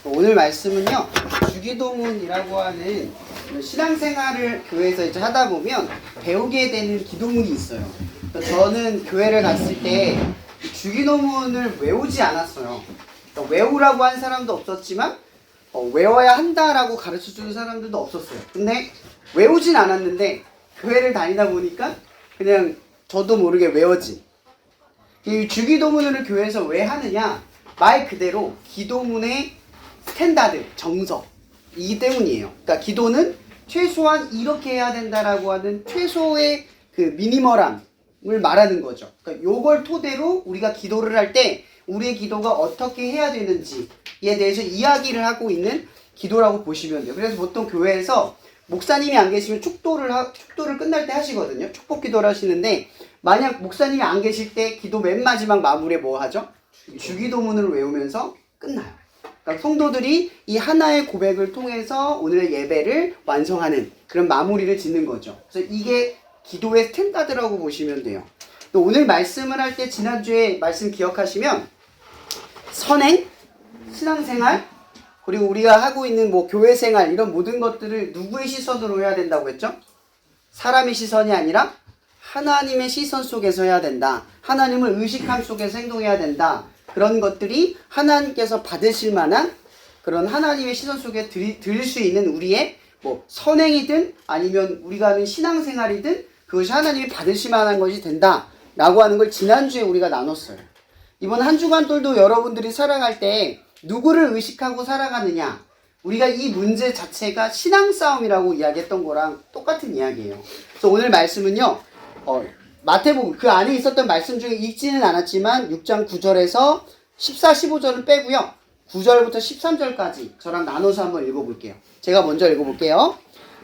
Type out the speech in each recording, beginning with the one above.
오늘 말씀은요, 주기도문이라고 하는 신앙생활을 교회에서 이제 하다 보면 배우게 되는 기도문이 있어요. 저는 교회를 갔을 때 주기도문을 외우지 않았어요. 외우라고 한 사람도 없었지만 외워야 한다라고 가르쳐 주는 사람들도 없었어요. 근데 외우진 않았는데 교회를 다니다 보니까 그냥 저도 모르게 외워진. 이 주기도문을 교회에서 왜 하느냐? 말 그대로 기도문의 스탠다드, 정석이기 때문이에요. 그러니까 기도는 최소한 이렇게 해야 된다라고 하는 최소의 그 미니멀함을 말하는 거죠. 그러니까 요걸 토대로 우리가 기도를 할 때 우리의 기도가 어떻게 해야 되는지에 대해서 이야기를 하고 있는 기도라고 보시면 돼요. 그래서 보통 교회에서 목사님이 안 계시면 축도를 끝날 때 하시거든요. 축복 기도를 하시는데 만약 목사님이 안 계실 때 기도 맨 마지막 마무리에 뭐 하죠? 주기도문을 외우면서 끝나요. 그러니까 성도들이 이 하나의 고백을 통해서 오늘의 예배를 완성하는 그런 마무리를 짓는 거죠. 그래서 이게 기도의 스탠다드라고 보시면 돼요. 또 오늘 말씀을 할 때 지난주에 말씀 기억하시면 선행, 신앙생활, 그리고 우리가 하고 있는 뭐 교회생활 이런 모든 것들을 누구의 시선으로 해야 된다고 했죠? 사람의 시선이 아니라 하나님의 시선 속에서 해야 된다. 하나님을 의식함 속에서 행동해야 된다. 그런 것들이 하나님께서 받으실 만한 그런 하나님의 시선 속에 들일 수 있는 우리의 뭐 선행이든 아니면 우리가 하는 신앙생활이든 그것이 하나님이 받으실 만한 것이 된다라고 하는 걸 지난주에 우리가 나눴어요. 이번 한 주간들도 여러분들이 살아갈 때 누구를 의식하고 살아가느냐, 우리가 이 문제 자체가 신앙 싸움이라고 이야기했던 거랑 똑같은 이야기예요. 그래서 오늘 말씀은요, 마태복음 그 안에 있었던 말씀 중에 읽지는 않았지만 6장 9절에서 14, 15절은 빼고요. 9절부터 13절까지 저랑 나눠서 한번 읽어볼게요. 제가 먼저 읽어볼게요.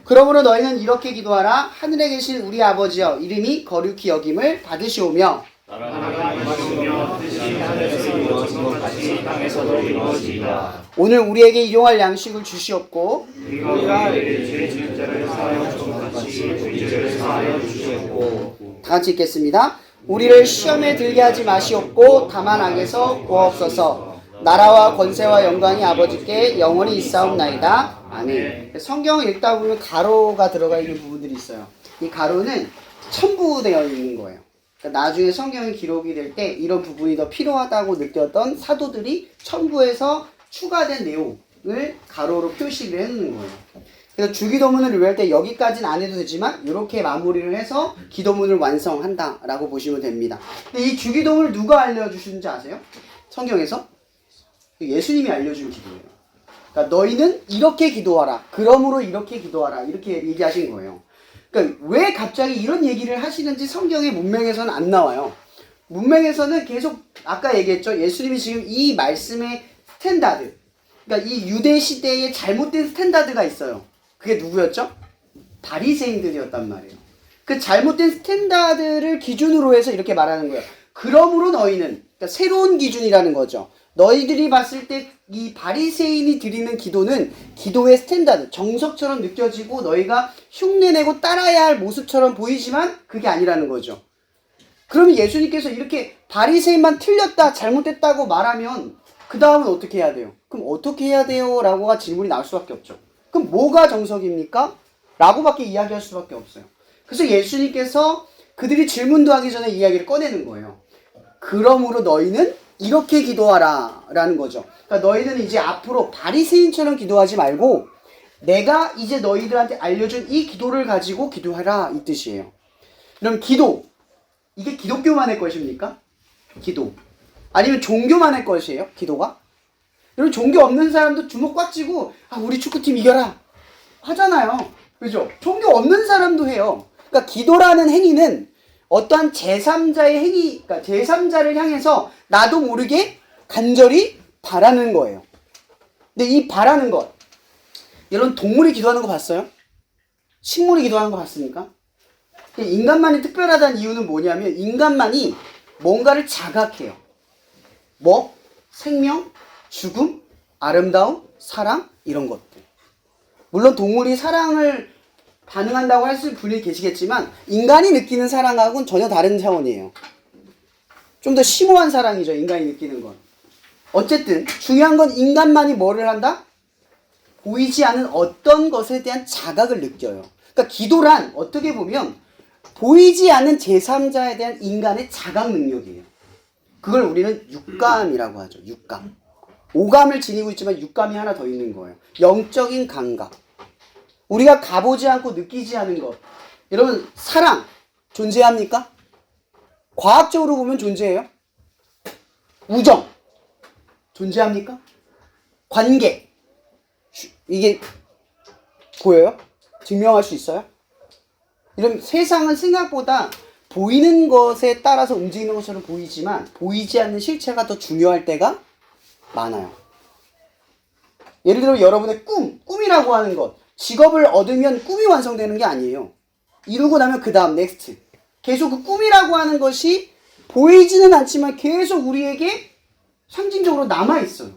그러므로 너희는 이렇게 기도하라. 하늘에 계신 우리 아버지여, 이름이 거룩히 여김을 받으시오며 오늘 우리에게 일용할 양식을 주시옵고 다 같이 읽겠습니다. 우리를 시험에 들게 하지 마시옵고 다만 악에서 구하옵소서. 나라와 권세와 영광이 아버지께 영원히 있사옵나이다. 아멘. 성경을 읽다 보면 가로가 들어가 있는 부분들이 있어요. 이 가로는 첨부되어 있는 거예요. 그러니까 나중에 성경이 기록이 될 때 이런 부분이 더 필요하다고 느꼈던 사도들이 첨부해서 추가된 내용을 가로로 표시를 해놓는 거예요. 그래서 주기도문을 외울 때 여기까지는 안 해도 되지만 이렇게 마무리를 해서 기도문을 완성한다라고 보시면 됩니다. 근데 이 주기도문을 누가 알려주시는지 아세요? 성경에서? 예수님이 알려준 기도예요. 그러니까 너희는 이렇게 기도하라. 그러므로 이렇게 기도하라. 이렇게 얘기하신 거예요. 그러니까 왜 갑자기 이런 얘기를 하시는지 성경의 문맥에서는 안 나와요. 문맥에서는 계속 아까 얘기했죠. 예수님이 지금 이 말씀의 스탠다드, 그러니까 이 유대 시대의 잘못된 스탠다드가 있어요. 그게 누구였죠? 바리새인들이었단 말이에요. 그 잘못된 스탠다드를 기준으로 해서 이렇게 말하는 거예요. 그러므로 너희는, 그러니까 새로운 기준이라는 거죠. 너희들이 봤을 때 이 바리새인이 드리는 기도는 기도의 스탠다드, 정석처럼 느껴지고 너희가 흉내내고 따라야 할 모습처럼 보이지만 그게 아니라는 거죠. 그러면 예수님께서 이렇게 바리새인만 틀렸다, 잘못됐다고 말하면 그 다음은 어떻게 해야 돼요? 그럼 어떻게 해야 돼요? 라고가 질문이 나올 수밖에 없죠. 그럼 뭐가 정석입니까? 라고밖에 이야기할 수밖에 없어요. 그래서 예수님께서 그들이 질문도 하기 전에 이야기를 꺼내는 거예요. 그러므로 너희는 이렇게 기도하라 라는 거죠. 그러니까 너희는 이제 앞으로 바리새인처럼 기도하지 말고 내가 이제 너희들한테 알려준 이 기도를 가지고 기도하라 이 뜻이에요. 그럼 기도, 이게 기독교만의 것입니까? 기도. 아니면 종교만의 것이에요? 기도가? 여러분 종교 없는 사람도 주먹 꽉 쥐고 우리 축구팀 이겨라 하잖아요. 그죠? 종교 없는 사람도 해요. 그러니까 기도라는 행위는 어떠한 제3자의 행위, 그러니까 제3자를 향해서 나도 모르게 간절히 바라는 거예요. 근데 이 바라는 것, 여러분 동물이 기도하는 거 봤어요? 식물이 기도하는 거 봤습니까? 인간만이 특별하다는 이유는 뭐냐면 인간만이 뭔가를 자각해요. 뭐? 생명, 죽음, 아름다움, 사랑 이런 것들. 물론 동물이 사랑을 반응한다고 하실 분이 계시겠지만 인간이 느끼는 사랑하고는 전혀 다른 차원이에요. 좀 더 심오한 사랑이죠. 인간이 느끼는 건. 어쨌든 중요한 건 인간만이 뭐를 한다? 보이지 않는 어떤 것에 대한 자각을 느껴요. 그러니까 기도란 어떻게 보면 보이지 않는 제3자에 대한 인간의 자각 능력이에요. 그걸 우리는 육감이라고 하죠. 육감. 오감을 지니고 있지만 육감이 하나 더 있는 거예요. 영적인 감각. 우리가 가보지 않고 느끼지 않은 것. 여러분, 사랑 존재합니까? 과학적으로 보면 존재해요. 우정 존재합니까? 관계 이게 보여요? 증명할 수 있어요? 이런 세상은 생각보다 보이는 것에 따라서 움직이는 것처럼 보이지만 보이지 않는 실체가 더 중요할 때가 많아요. 예를 들어 여러분의 꿈이라고 하는 것, 직업을 얻으면 꿈이 완성되는 게 아니에요. 이루고 나면 그 다음 넥스트. 계속 그 꿈이라고 하는 것이 보이지는 않지만 계속 우리에게 상징적으로 남아있어요.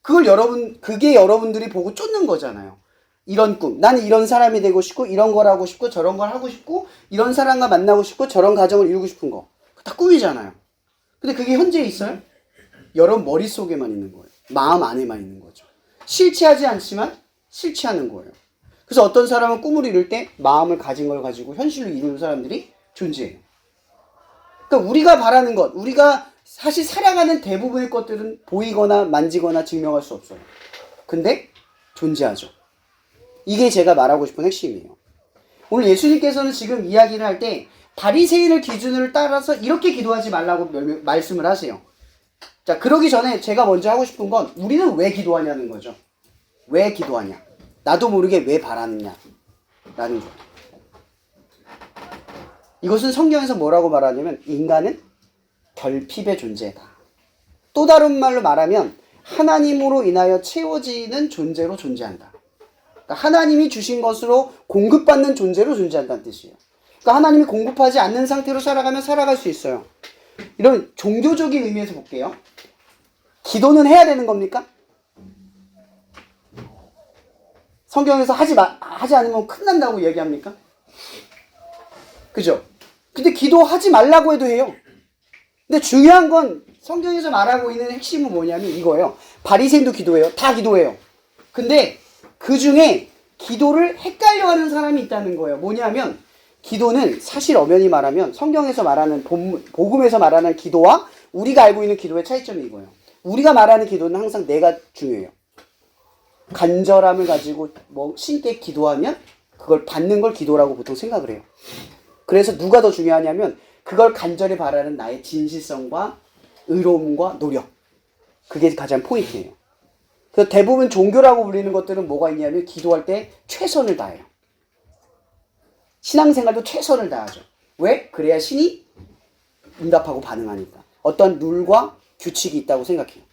그게 여러분들이 보고 쫓는 거잖아요. 이런 꿈. 나는 이런 사람이 되고 싶고, 이런 걸 하고 싶고, 저런 걸 하고 싶고, 이런 사람과 만나고 싶고, 저런 가정을 이루고 싶은 거. 다 꿈이잖아요. 근데 그게 현재에 있어요? 여러분 머릿속에만 있는 거예요. 마음 안에만 있는 거죠. 실체하지 않지만 실체하는 거예요. 그래서 어떤 사람은 꿈을 이룰 때 마음을 가진 걸 가지고 현실로 이루는 사람들이 존재해요. 그러니까 우리가 바라는 것, 우리가 사실 살아가는 대부분의 것들은 보이거나 만지거나 증명할 수 없어요. 근데 존재하죠. 이게 제가 말하고 싶은 핵심이에요. 오늘 예수님께서는 지금 이야기를 할 때 바리새인을 기준으로 따라서 이렇게 기도하지 말라고 말씀을 하세요. 자, 그러기 전에 제가 먼저 하고 싶은 건 우리는 왜 기도하냐는 거죠. 왜 기도하냐? 나도 모르게 왜 바라느냐? 라는 거예요. 이것은 성경에서 뭐라고 말하냐면 인간은 결핍의 존재다. 또 다른 말로 말하면 하나님으로 인하여 채워지는 존재로 존재한다. 그러니까 하나님이 주신 것으로 공급받는 존재로 존재한다는 뜻이에요. 그러니까 하나님이 공급하지 않는 상태로 살아가면 살아갈 수 있어요. 이런 종교적인 의미에서 볼게요. 기도는 해야 되는 겁니까? 성경에서 하지 않으면 큰난다고 얘기합니까? 그죠? 근데 기도하지 말라고 해도 해요. 근데 중요한 건 성경에서 말하고 있는 핵심은 뭐냐면 이거예요. 바리새인도 기도해요. 다 기도해요. 근데 그 중에 기도를 헷갈려하는 사람이 있다는 거예요. 뭐냐면 기도는 사실 엄연히 말하면 성경에서 말하는 복음에서 말하는 기도와 우리가 알고 있는 기도의 차이점이 이거예요. 우리가 말하는 기도는 항상 내가 중요해요. 간절함을 가지고 신께 기도하면 그걸 받는 걸 기도라고 보통 생각을 해요. 그래서 누가 더 중요하냐면 그걸 간절히 바라는 나의 진실성과 의로움과 노력. 그게 가장 포인트예요. 그래서 대부분 종교라고 불리는 것들은 뭐가 있냐면 기도할 때 최선을 다해요. 신앙생활도 최선을 다하죠. 왜? 그래야 신이 응답하고 반응하니까. 어떤 룰과 규칙이 있다고 생각해요.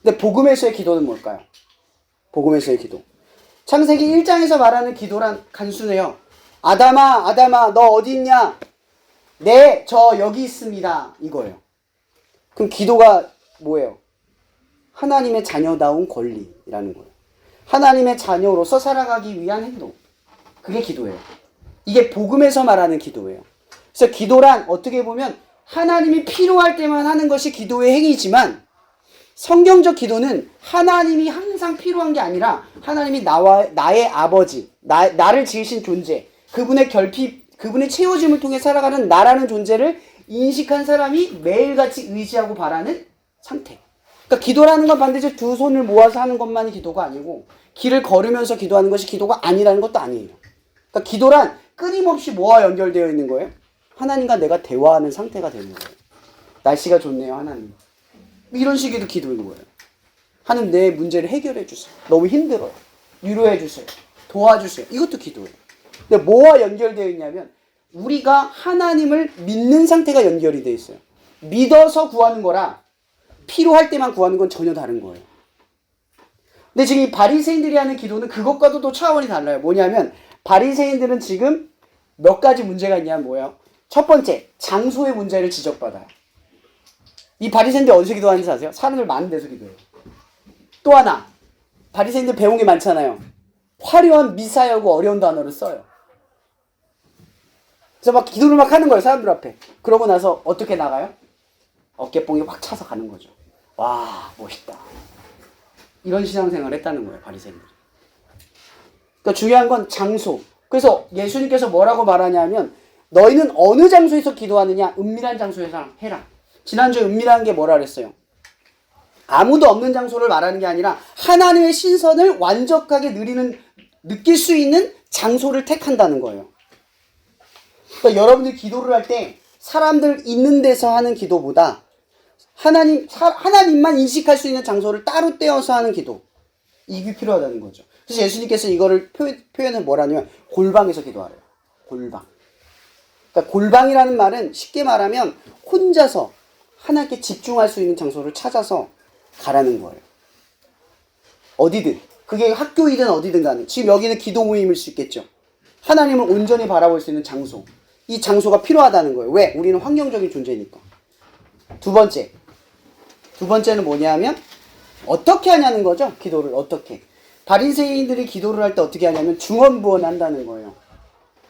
근데 복음에서의 기도는 뭘까요? 복음에서의 기도. 창세기 1장에서 말하는 기도란 간순해요. 아담아, 아담아, 너 어디 있냐? 네, 저 여기 있습니다. 이거예요. 그럼 기도가 뭐예요? 하나님의 자녀다운 권리라는 거예요. 하나님의 자녀로서 살아가기 위한 행동. 그게 기도예요. 이게 복음에서 말하는 기도예요. 그래서 기도란 어떻게 보면 하나님이 필요할 때만 하는 것이 기도의 행위지만 성경적 기도는 하나님이 항상 필요한 게 아니라 하나님이 나의 아버지, 나를 지으신 존재, 그분의 결핍, 그분의 채워짐을 통해 살아가는 나라는 존재를 인식한 사람이 매일같이 의지하고 바라는 상태. 그러니까 기도라는 건 반드시 두 손을 모아서 하는 것만이 기도가 아니고 길을 걸으면서 기도하는 것이 기도가 아니라는 것도 아니에요. 그러니까 기도란 끊임없이 뭐와 연결되어 있는 거예요? 하나님과 내가 대화하는 상태가 되는 거예요. 날씨가 좋네요, 하나님. 이런 식으로 기도인 거예요. 하나님 내 문제를 해결해 주세요. 너무 힘들어요. 위로해 주세요. 도와주세요. 이것도 기도예요. 근데 뭐와 연결되어 있냐면 우리가 하나님을 믿는 상태가 연결이 되어 있어요. 믿어서 구하는 거랑 필요할 때만 구하는 건 전혀 다른 거예요. 근데 지금 이 바리새인들이 하는 기도는 그것과도 또 차원이 달라요. 뭐냐면 바리새인들은 지금 몇 가지 문제가 있냐면 뭐예요? 첫 번째, 장소의 문제를 지적받아요. 이 바리새인들 어디서 기도하는지 아세요? 사람들 많은 데서 기도해요. 또 하나, 바리새인들 배운 게 많잖아요. 화려한 미사여고 어려운 단어를 써요. 그래서 막 기도를 막 하는 거예요, 사람들 앞에. 그러고 나서 어떻게 나가요? 어깨뽕이 확 차서 가는 거죠. 와, 멋있다. 이런 신앙생활을 했다는 거예요, 바리새인들이. 그러니까 중요한 건 장소. 그래서 예수님께서 뭐라고 말하냐면 너희는 어느 장소에서 기도하느냐? 은밀한 장소에서 해라. 지난주에 은밀한 게 뭐라 그랬어요? 아무도 없는 장소를 말하는 게 아니라 하나님의 신선을 완벽하게 느낄 수 있는 장소를 택한다는 거예요. 그러니까 여러분들이 기도를 할 때 사람들 있는 데서 하는 기도보다 하나님만 인식할 수 있는 장소를 따로 떼어서 하는 기도. 이게 필요하다는 거죠. 그래서 예수님께서 이거를 표현을 뭐라냐면 골방에서 기도하래요. 골방. 그러니까 골방이라는 말은 쉽게 말하면 혼자서 하나님께 집중할 수 있는 장소를 찾아서 가라는 거예요. 어디든. 그게 학교이든 어디든 간에. 지금 여기는 기도 모임일 수 있겠죠. 하나님을 온전히 바라볼 수 있는 장소. 이 장소가 필요하다는 거예요. 왜? 우리는 환경적인 존재니까. 두 번째는 뭐냐면 어떻게 하냐는 거죠. 기도를 어떻게. 바리새인들이 기도를 할 때 어떻게 하냐면 중언부언한다는 거예요.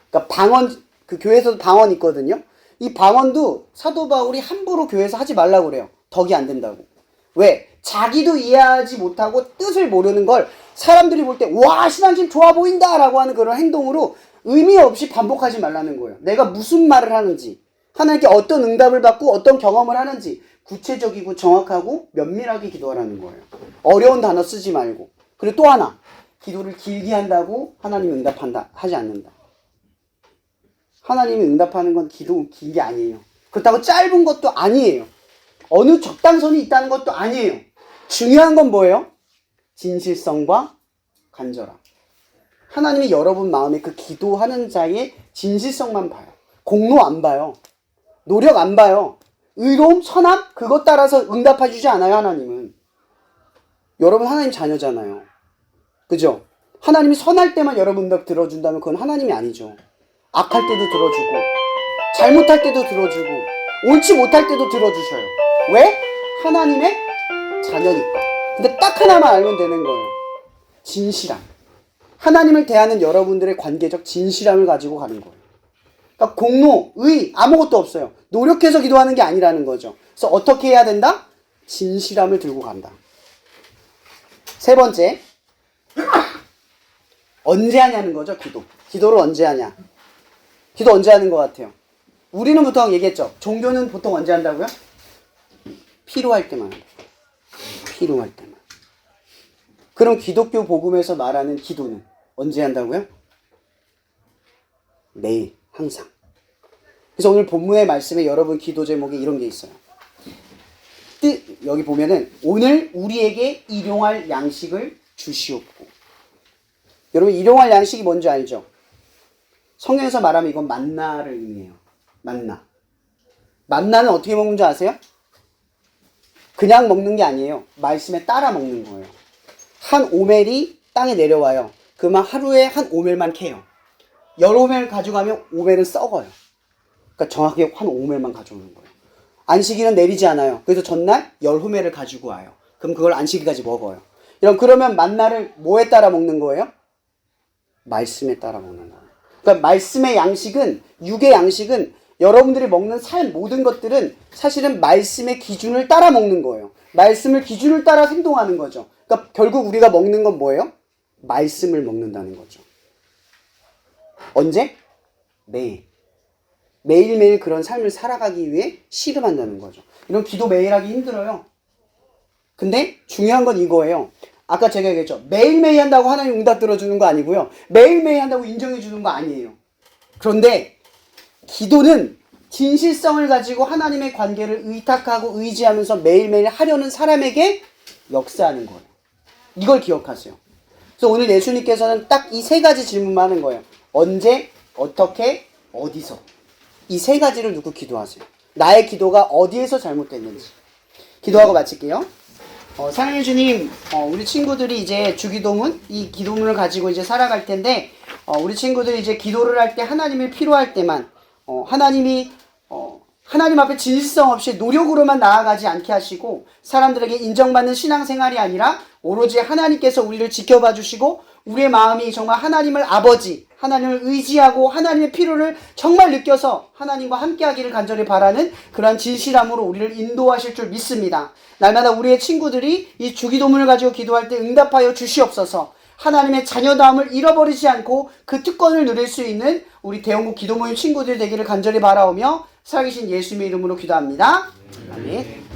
그러니까 방언, 그 교회에서도 방언 있거든요. 이 방언도 사도 바울이 함부로 교회에서 하지 말라고 그래요. 덕이 안 된다고. 왜? 자기도 이해하지 못하고 뜻을 모르는 걸 사람들이 볼 때 와, 신앙심 좋아 보인다 라고 하는 그런 행동으로 의미 없이 반복하지 말라는 거예요. 내가 무슨 말을 하는지, 하나님께 어떤 응답을 받고 어떤 경험을 하는지 구체적이고 정확하고 면밀하게 기도하라는 거예요. 어려운 단어 쓰지 말고. 그리고 또 하나, 기도를 길게 한다고 하나님이 응답한다 하지 않는다. 하나님이 응답하는 건 기도 긴 게 아니에요. 그렇다고 짧은 것도 아니에요. 어느 적당선이 있다는 것도 아니에요. 중요한 건 뭐예요? 진실성과 간절함. 하나님이 여러분 마음에 그 기도하는 자의 진실성만 봐요. 공로 안 봐요. 노력 안 봐요. 의로움, 선함, 그것 따라서 응답해 주지 않아요, 하나님은. 여러분 하나님 자녀잖아요. 그죠? 하나님이 선할 때만 여러분 응답 들어준다면 그건 하나님이 아니죠. 악할 때도 들어주고, 잘못할 때도 들어주고, 옳지 못할 때도 들어주셔요. 왜? 하나님의 자녀니까. 근데 딱 하나만 알면 되는 거예요. 진실함. 하나님을 대하는 여러분들의 관계적 진실함을 가지고 가는 거예요. 그러니까 공로, 의, 아무것도 없어요. 노력해서 기도하는 게 아니라는 거죠. 그래서 어떻게 해야 된다? 진실함을 들고 간다. 세 번째, 언제 하냐는 거죠, 기도. 기도를 언제 하냐. 기도 언제 하는 것 같아요? 우리는 보통 얘기했죠. 종교는 보통 언제 한다고요? 필요할 때만 한다. 필요할 때만. 그럼 기독교 복음에서 말하는 기도는 언제 한다고요? 매일, 항상. 그래서 오늘 본문의 말씀에 여러분 기도 제목에 이런 게 있어요. 여기 보면은 오늘 우리에게 일용할 양식을 주시옵고. 여러분 일용할 양식이 뭔지 알죠? 성경에서 말하면 이건 만나를 의미해요. 만나. 만나는 어떻게 먹는 줄 아세요? 그냥 먹는 게 아니에요. 말씀에 따라 먹는 거예요. 한 오멜이 땅에 내려와요. 그러면 하루에 한 오멜만 캐요. 열 오멜 가져가면 오멜은 썩어요. 그러니까 정확히 한 오멜만 가져오는 거예요. 안식일은 내리지 않아요. 그래서 전날 열 오멜을 가지고 와요. 그럼 그걸 안식일까지 먹어요. 그러면 만나를 뭐에 따라 먹는 거예요? 말씀에 따라 먹는 거예요. 그러니까 말씀의 양식은, 육의 양식은 여러분들이 먹는 모든 것들은 사실은 말씀의 기준을 따라 먹는 거예요. 말씀을 기준을 따라 행동하는 거죠. 그러니까 결국 우리가 먹는 건 뭐예요? 말씀을 먹는다는 거죠. 언제? 매일. 매일매일 그런 삶을 살아가기 위해 씨름한다는 거죠. 이런 기도 매일 하기 힘들어요. 근데 중요한 건 이거예요. 아까 제가 얘기했죠. 매일매일 한다고 하나님 응답 들어주는 거 아니고요. 매일매일 한다고 인정해 주는 거 아니에요. 그런데 기도는 진실성을 가지고 하나님의 관계를 의탁하고 의지하면서 매일매일 하려는 사람에게 역사하는 거예요. 이걸 기억하세요. 그래서 오늘 예수님께서는 딱 이 세 가지 질문만 하는 거예요. 언제, 어떻게, 어디서. 이 세 가지를 놓고 기도하세요. 나의 기도가 어디에서 잘못됐는지. 기도하고 마칠게요. 사랑해 주님, 우리 친구들이 이제 주기도문, 이 기도문을 가지고 이제 살아갈 텐데, 우리 친구들이 이제 기도를 할 때 하나님이 필요할 때만, 하나님 앞에 진실성 없이 노력으로만 나아가지 않게 하시고, 사람들에게 인정받는 신앙생활이 아니라, 오로지 하나님께서 우리를 지켜봐 주시고, 우리의 마음이 정말 하나님을 아버지, 하나님을 의지하고 하나님의 필요를 정말 느껴서 하나님과 함께하기를 간절히 바라는 그러한 진실함으로 우리를 인도하실 줄 믿습니다. 날마다 우리의 친구들이 이 주기도문을 가지고 기도할 때 응답하여 주시옵소서. 하나님의 자녀다움을 잃어버리지 않고 그 특권을 누릴 수 있는 우리 대원국 기도모임 친구들 되기를 간절히 바라오며 살아계신 예수님의 이름으로 기도합니다. 아멘.